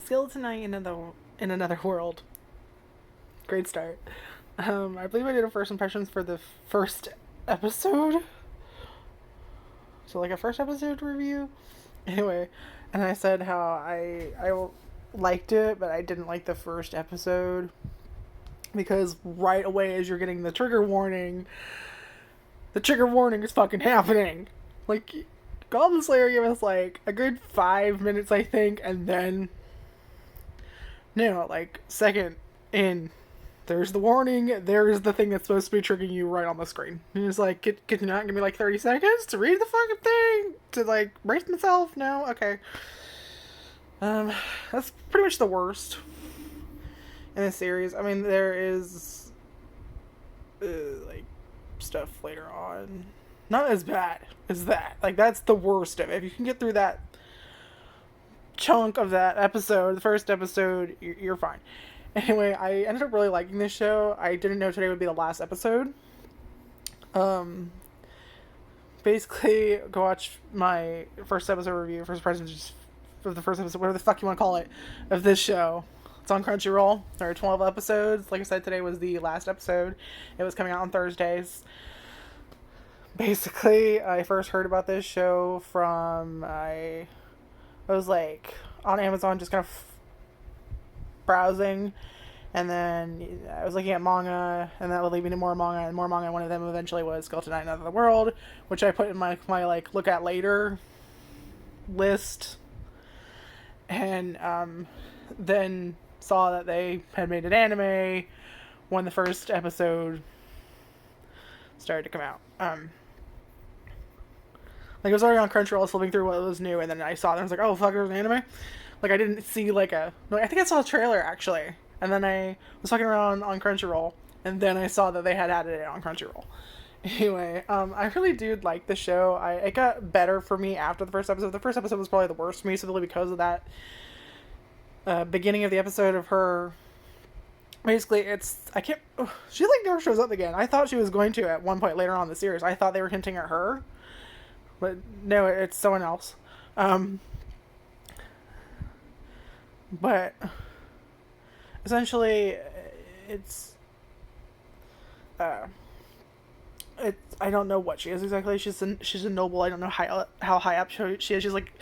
Skeleton Knight in another world. Great start. I believe I did a first impressions for the first episode. So like a first episode review. Anyway, and I said how I liked it, but I didn't like the first episode because right away as you're getting the trigger warning is fucking happening. Like, Goblin Slayer gave us like a good 5 minutes, I think, and then no, like second in, there's the warning, there's the thing that's supposed to be triggering you right on the screen. And he's like, could you not give me like 30 seconds to read the fucking thing? To like brace myself? No? Okay. That's pretty much the worst in the series. I mean, there is like stuff later on. Not as bad as that. Like, that's the worst of it. If you can get through that chunk of that episode, the first episode, you're fine. Anyway, I ended up really liking this show. I didn't know today would be the last episode. Basically, go watch my first episode review, first impressions for the first episode, whatever the fuck you want to call it, of this show. It's on Crunchyroll. There are 12 episodes. Like I said, today was the last episode. It was coming out on Thursdays. Basically, I first heard about this show from, I was like on Amazon just kind of browsing, and then I was looking at manga, and that would lead me to more manga, and more manga. One of them eventually was Skeleton Knight Another World, which I put in my like look at later list, and then saw that they had made an anime when the first episode started to come out. Like, it was already on Crunchyroll, I was flipping through what was new, and then I saw it, and I was like, oh, fuck, there's an anime? Like, I didn't see, like, I think I saw a trailer, actually. And then I was fucking around on Crunchyroll, and then I saw that they had added it on Crunchyroll. Anyway, I really do like the show. It got better for me after the first episode. The first episode was probably the worst for me, simply because of that beginning of the episode of her. Basically, she, like, never shows up again. I thought she was going to at one point later on in the series. I thought they were hinting at her. But no, it's someone else. But essentially, I don't know what she is exactly. She's a noble. I don't know how high up she is. She's like,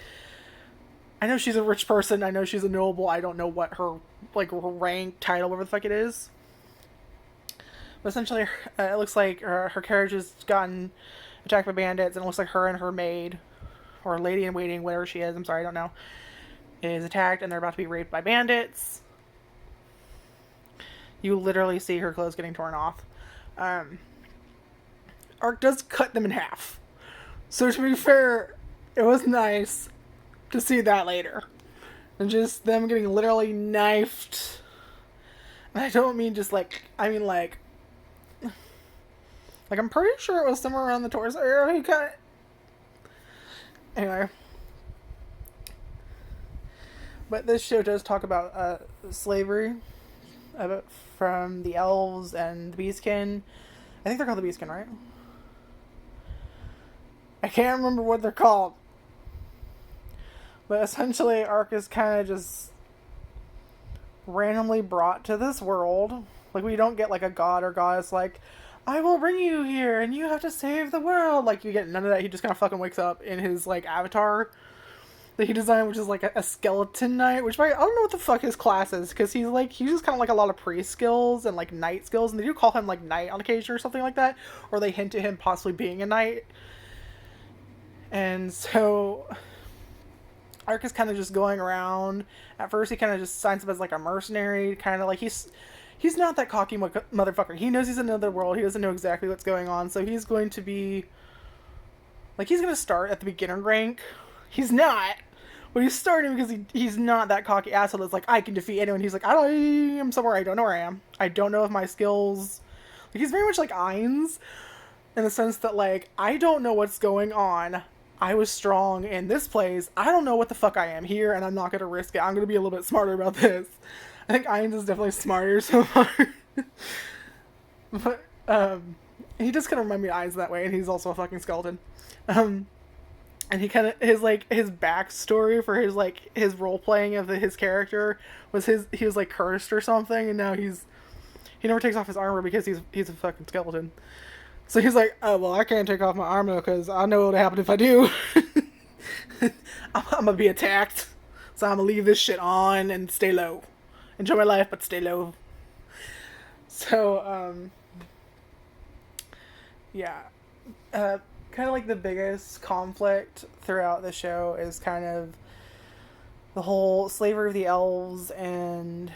I know she's a rich person. I know she's a noble. I don't know what her like rank, title, whatever the fuck it is. But essentially, it looks like her carriage has gotten attacked by bandits, and it looks like her and her maid, or lady in waiting, whatever she is, I'm sorry, I don't know, is attacked, and they're about to be raped by bandits. You literally see her clothes getting torn off. Arc does cut them in half. So to be fair, it was nice to see that later. And just them getting literally knifed. And I don't mean just like, I mean like I'm pretty sure it was somewhere around the torso area he cut. Anyway. But this show does talk about slavery from the elves and the beastkin. I think they're called the beastkin, right? I can't remember what they're called. But essentially, Ark is kind of just randomly brought to this world. Like, we don't get like a god or goddess like, I will bring you here and you have to save the world. Like, you get none of that. He just kind of fucking wakes up in his like avatar that he designed, which is like a skeleton knight, which I don't know what the fuck his class is, because he's just kind of like a lot of priest skills and like knight skills, and they do call him like knight on occasion or something like that, or they hint to him possibly being a knight. And so Ark is kind of just going around. At first he kind of just signs up as like a mercenary, kind of like he's not that cocky motherfucker. He knows he's in another world. He doesn't know exactly what's going on, so he's going to be like, he's going to start at the beginner rank. He's not, but he's starting because he's not that cocky asshole that's like, I can defeat anyone. He's like, I am somewhere, I don't know where I am. I don't know if my skills... Like, he's very much like Ainz, in the sense that, like, I don't know what's going on. I was strong in this place. I don't know what the fuck I am here, and I'm not going to risk it. I'm going to be a little bit smarter about this. I think Ainz is definitely smarter so far. But, he just kind of remind me of Ainz that way, and he's also a fucking skeleton. and he kind of his backstory for his role playing of his character was he was like cursed or something, and now he never takes off his armor because he's a fucking skeleton. So he's like, oh well, I can't take off my armor because I know what'll happen if I do. I'm gonna be attacked, so I'm gonna leave this shit on and stay low. Enjoy my life, but stay low. So yeah. Kind of like the biggest conflict throughout the show is kind of the whole slavery of the elves and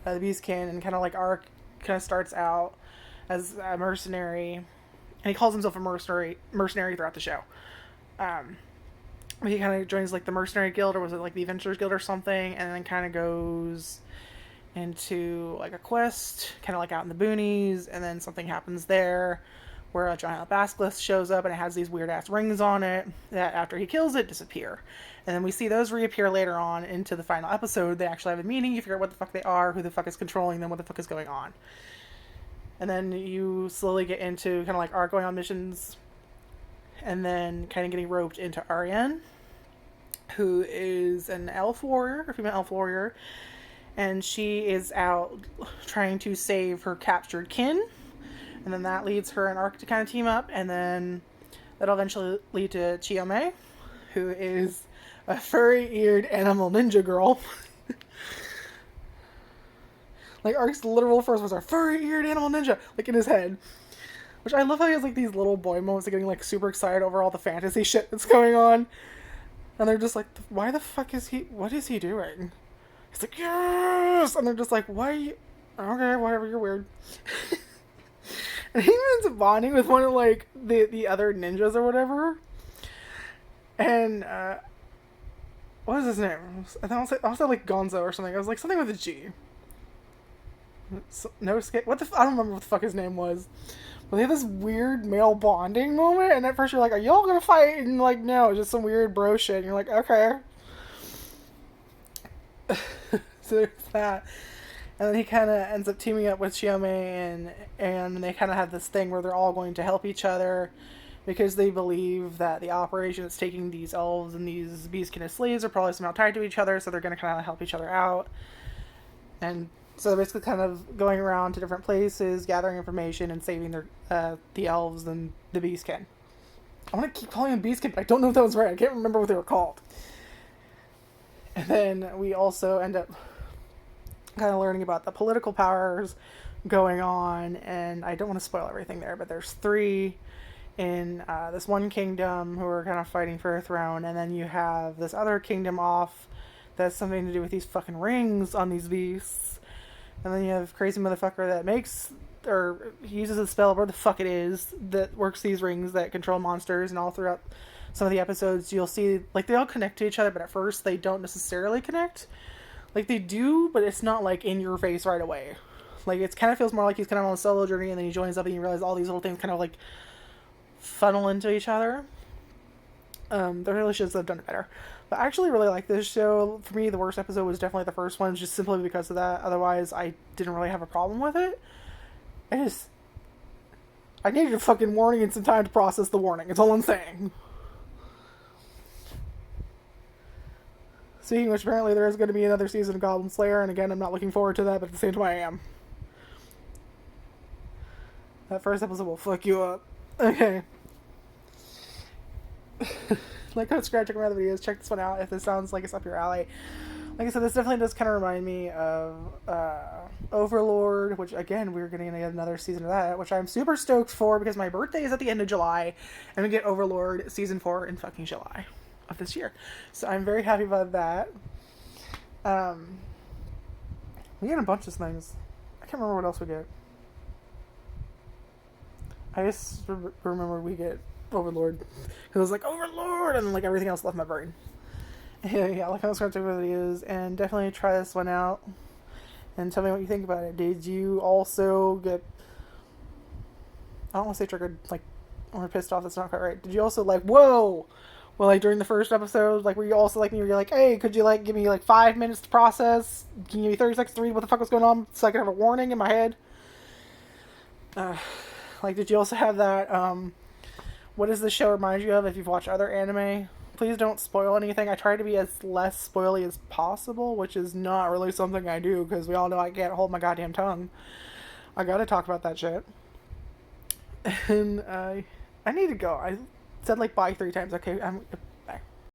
the Beastkin, and kind of like Ark kind of starts out as a mercenary, and he calls himself a mercenary throughout the show. He kind of joins like the mercenary guild, or was it like the adventurers guild or something, and then kind of goes into like a quest, kind of like out in the boonies, and then something happens there where a giant basilisk shows up and it has these weird ass rings on it that after he kills it disappear. And then we see those reappear later on into the final episode. They actually have a meeting, you figure out what the fuck they are, who the fuck is controlling them, what the fuck is going on. And then you slowly get into kind of like Ark going on missions, and then kind of getting roped into Ariane, who is an elf warrior, a female elf warrior, and she is out trying to save her captured kin. And then that leads her and Ark to kind of team up, and then that'll eventually lead to Chiome, who is a furry-eared animal ninja girl. Like, Ark's literal first words are furry-eared animal ninja, like in his head. Which I love how he has like these little boy moments of getting like super excited over all the fantasy shit that's going on. And they're just like, why the fuck is he, what is he doing? He's like, yes! And they're just like, why? Okay, whatever, you're weird. And he ends up bonding with one of like the other ninjas or whatever. And what is his name? I was like Gonzo or something. I was like something with a G. No skate. What the? I don't remember what the fuck his name was. But they have this weird male bonding moment, and at first you're like, "Are y'all gonna fight?" And like, no, it's just some weird bro shit. And you're like, okay. So there's that. And then he kind of ends up teaming up with Chiome, and they kind of have this thing where they're all going to help each other because they believe that the operation that's taking these elves and these beastkin as slaves are probably somehow tied to each other, so they're going to kind of help each other out. And so they're basically kind of going around to different places, gathering information, and saving the elves and the beastkin. I want to keep calling them beastkin, but I don't know if that was right. I can't remember what they were called. And then we also end up kind of learning about the political powers going on, and I don't want to spoil everything there, but there's 3 in this one kingdom who are kind of fighting for a throne, and then you have this other kingdom off that's something to do with these fucking rings on these beasts, and then you have crazy motherfucker that makes, or he uses a spell, where the fuck it is, that works these rings that control monsters, and all throughout some of the episodes you'll see, like, they all connect to each other, but at first they don't necessarily connect. Like, they do, but it's not, like, in your face right away. Like, it kind of feels more like he's kind of on a solo journey, and then he joins up, and you realize all these little things kind of, like, funnel into each other. There really should have done it better. But I actually really like this show. For me, the worst episode was definitely the first one, just simply because of that. Otherwise, I didn't really have a problem with it. I needed a fucking warning and some time to process the warning. It's all I'm saying. Speaking of which, apparently there is going to be another season of Goblin Slayer, and again, I'm not looking forward to that, but at the same time I am. That first episode will fuck you up. Okay. Like, go subscribe, check my other videos, check this one out if this sounds like it's up your alley. Like I said, this definitely does kind of remind me of Overlord, which, again, we're getting another season of that, which I'm super stoked for because my birthday is at the end of July, and we get Overlord Season 4 in fucking July of this year. So I'm very happy about that. We get a bunch of things. I can't remember what else we get. I just remember we get Overlord. Because I was like, Overlord! And then, like, everything else left my brain. Yeah, like how this videos, and definitely try this one out. And tell me what you think about it. Did you also get... I don't want to say triggered, like, or pissed off, that's not quite right. Did you also, like, whoa! Well, like, during the first episode, like, were you also like me, where you're like, hey, could you, like, give me, like, 5 minutes to process? Can you give me 30 seconds to read what the fuck was going on so I can have a warning in my head? Like, did you also have that, What does this show remind you of if you've watched other anime? Please don't spoil anything. I try to be as less spoily as possible, which is not really something I do because we all know I can't hold my goddamn tongue. I gotta talk about that shit. And I need to go. I said like bye 3 times. Okay,